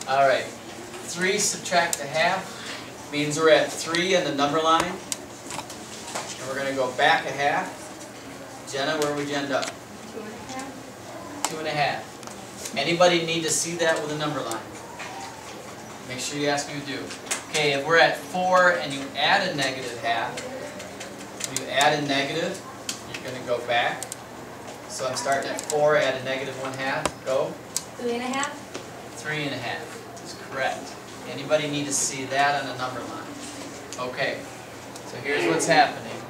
Alright, 3 subtract a half means we're at 3 on the number line. And we're going to go back a half. Jenna, where would you end up? 2.5. 2.5. Anybody need to see that with a number line? Make sure you ask me to do. Okay, if we're at 4 and you add a negative half, when you add a negative, you're going to go back. So I'm starting at 4, add a negative 1/2, go. 3.5. 3.5 is correct. Anybody need to see that on a number line? Okay, so here's what's happening.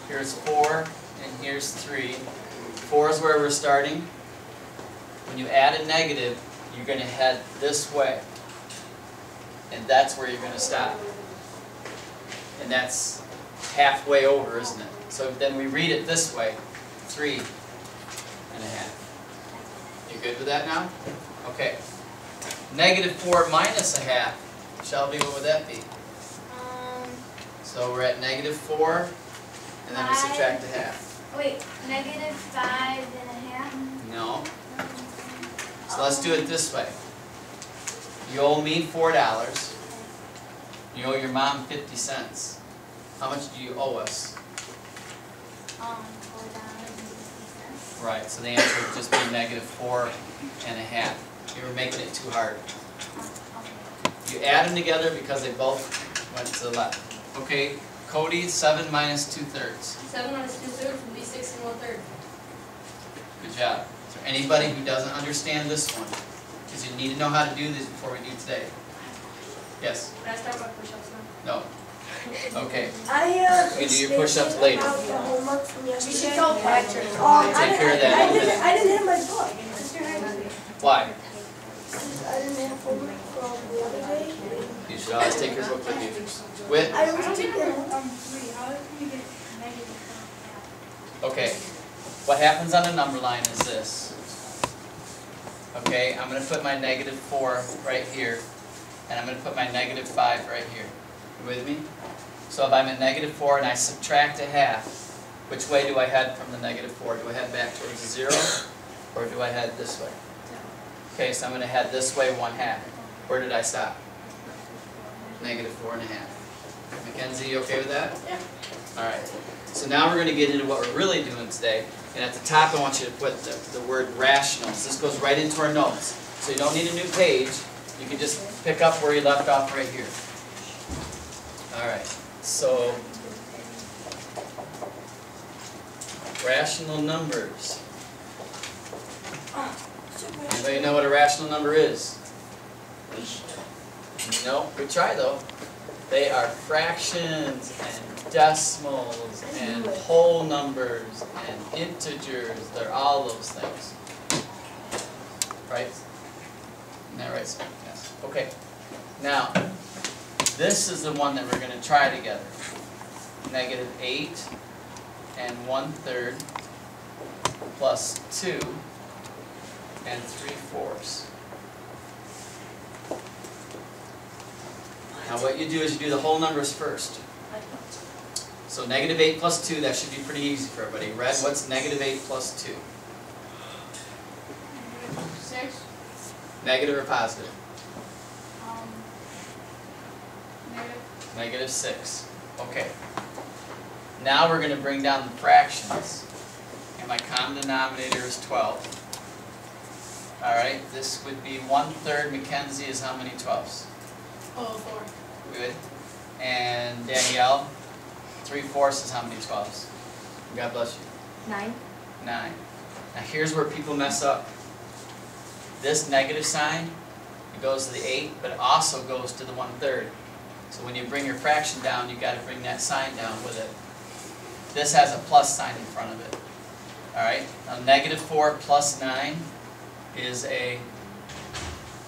Here's 4 and here's 3. 4 is where we're starting. When you add a negative, you're going to head this way. And that's where you're going to stop. And that's halfway over, isn't it? So then we read it this way, 3.5. You good with that now? Okay. Negative 4 minus a half. Shelby, what would that be? So we're at negative 4, and then we subtract a half. Wait, negative 5.5? No. So let's do it this way. You owe me $4. You owe your mom 50 cents. How much do you owe us? $4.50. Right, so the answer would just be negative 4.5. You were making it too hard. You add them together because they both went to the left. Okay, Cody, 7 minus 2/3. 7 minus 2/3 would be 6 1/3. Good job. Is there anybody who doesn't understand this one? Because you need to know how to do this before we do today. Yes? Can I start my push-ups now? No? Okay. You can do your push-ups later. You should tell Patrick. Take care of that in a minute. I didn't have my book. Why? I didn't have homework from the other day. You should always take your book with you. With? I was taking Okay. What happens on a number line is this. Okay, I'm going to put my negative 4 right here, and I'm going to put my negative 5 right here. You with me? So if I'm at negative 4 and I subtract a half, which way do I head from the negative 4? Do I head back towards the 0, or do I head this way? Okay, so I'm going to head this way 1/2. Where did I stop? Negative 4.5. Mackenzie, you okay with that? Yeah. Alright, so now we're going to get into what we're really doing today. And at the top I want you to put the word rationals. This goes right into our notes. So you don't need a new page. You can just pick up where you left off right here. Alright, so rational numbers. Anybody know what a rational number is? No, good try though. They are fractions and decimals and whole numbers and integers. They're all those things. Right? Isn't that right? Yes. Okay. Now, this is the one that we're going to try together. Negative 8 1/3 plus 2 3/4. Now what you do is you do the whole numbers first. So negative 8 plus 2, that should be pretty easy for everybody. Red, what's negative 8 plus 2? 6. Negative or positive? Negative. Negative 6. Okay. Now we're going to bring down the fractions. And my common denominator is 12. Alright, this would be 1/3. Mackenzie is how many 12s? Oh, 4. Good. And Danielle, 3/4 is how many 12s? God bless you. 9. 9. Now here's where people mess up. This negative sign, it goes to the 8, but it also goes to the 1/3. So when you bring your fraction down, you got to bring that sign down with it. This has a plus sign in front of it. Alright, now negative 4 plus 9 is a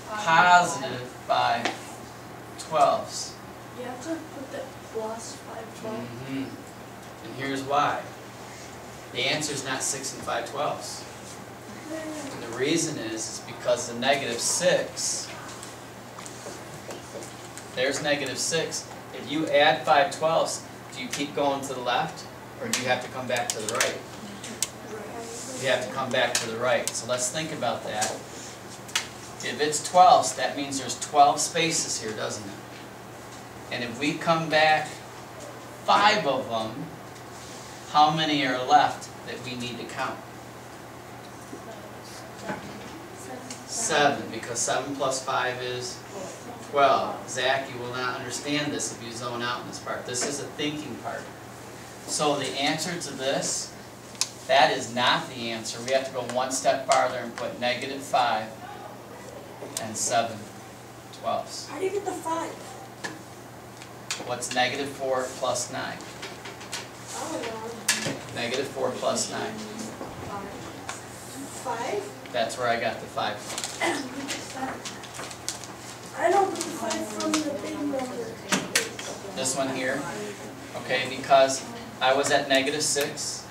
positive 5/12. You have to put the plus 5/12. And here's why. The answer is not 6 5/12. And the reason is because the negative 6, there's negative 6. If you add 5/12, do you keep going to the left, or do you have to come back to the right? You have to come back to the right. So let's think about that. If it's 12ths, that means there's 12 spaces here, doesn't it? And if we come back 5 of them, how many are left that we need to count? 7, because 7 plus 5 is 12. Zach, you will not understand this if you zone out in this part. This is a thinking part. So the answer to this, that is not the answer. We have to go one step farther and put -5 and 7/12. How do you get the 5? What's -4 plus 9? I don't know. -4 plus 9. 5? That's where I got the 5. I don't get the 5 from the big number. This one here, okay, because I was at -6,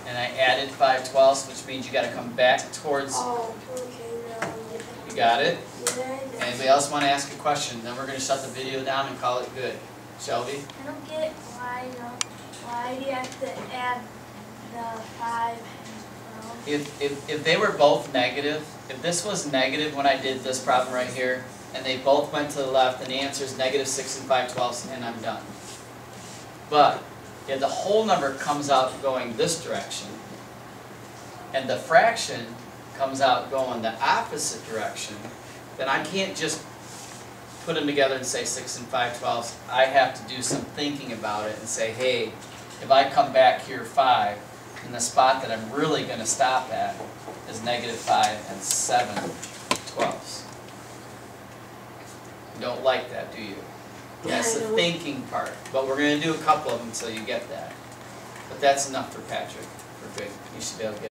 and I added 5/12, which means you got to come back towards. Oh, okay, now You got it? yeah. Anybody else want to ask a question? Then we're going to shut the video down and call it good. Shelby? I don't get why, why do you have to add the 5 and 12? If they were both negative, if this was negative when I did this problem right here, and they both went to the left, and the answer is -6 and 5/12, and I'm done. But if the whole number comes out going this direction, and the fraction comes out going the opposite direction, then I can't just put them together and say 6 and 5/12. I have to do some thinking about it and say, hey, if I come back here 5, then the spot that I'm really going to stop at is -5 and 7/12. You don't like that, do you? That's the thinking part. But we're going to do a couple of them until you get that. But that's enough for Patrick. For good. You should be able to get